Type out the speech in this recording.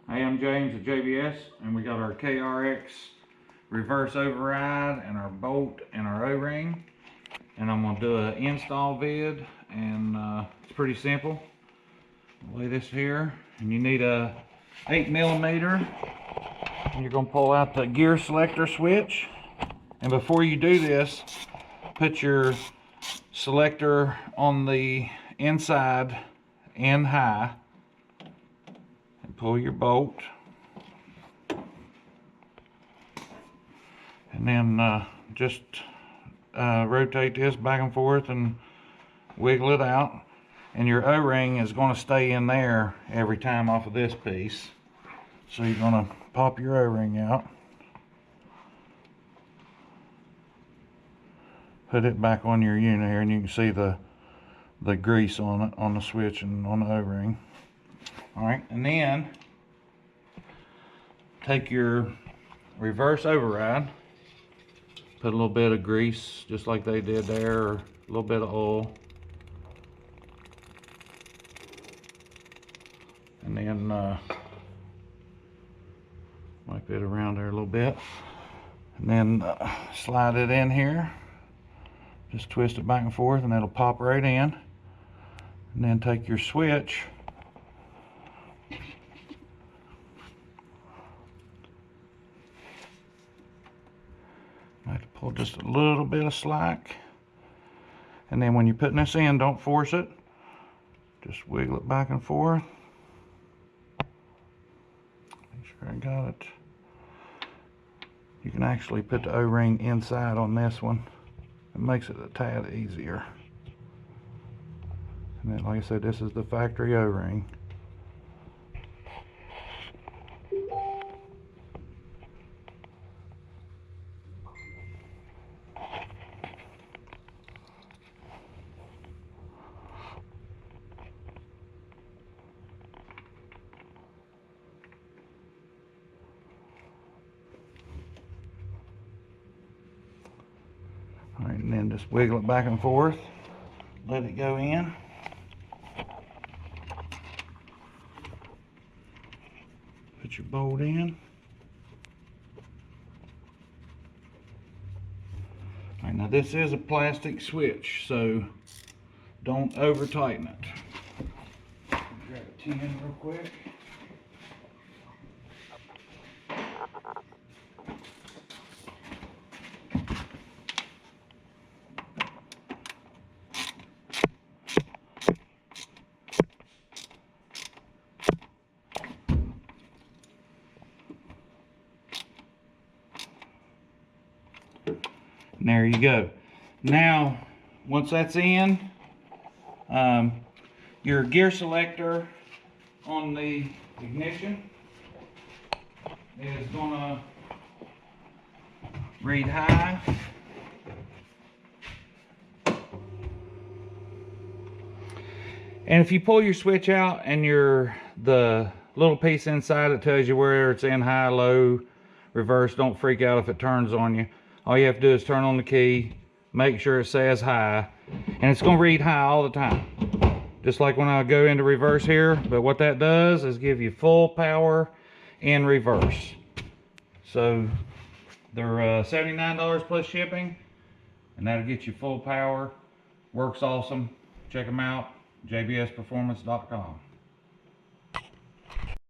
Hey, I'm James at JBS, and we got our KRX reverse override and our bolt and our O-ring. And I'm gonna do an install vid, and it's pretty simple. Lay this here, and you need a 8mm, and you're gonna pull out the gear selector switch. And before you do this, put your selector on the inside and high, and pull your bolt, and then just rotate this back and forth and wiggle it out, and your O-ring is going to stay in there every time off of this piece. So you're going to pop your O-ring out, put it back on your unit here, and you can see the grease on it, on the switch and on the O-ring. Alright, and then take your reverse override, put a little bit of grease just like they did there, or a little bit of oil, and then wipe it around there a little bit, and then slide it in here. Just twist it back and forth and it'll pop right in. And then take your switch, I have to pull just a little bit of slack, and then when you're putting this in, don't force it, just wiggle it back and forth. Make sure I got it. You can actually put the O-ring inside on this one. It makes it a tad easier. And then, like I said, this is the factory O-ring. Alright, and then just wiggle it back and forth, let it go in. Put your bolt in. Alright, now this is a plastic switch, so don't over tighten it. Grab a 10 real quick. And there you go. Now, once that's in, your gear selector on the ignition is gonna read high. And if you pull your switch out and the little piece inside it tells you where it's in high, low, reverse, don't freak out if it turns on you. All you have to do is turn on the key, make sure it says high, and it's going to read high all the time. Just like when I go into reverse here, but what that does is give you full power in reverse. So they're $79 plus shipping, and that'll get you full power. Works awesome. Check them out, jbsperformance.com.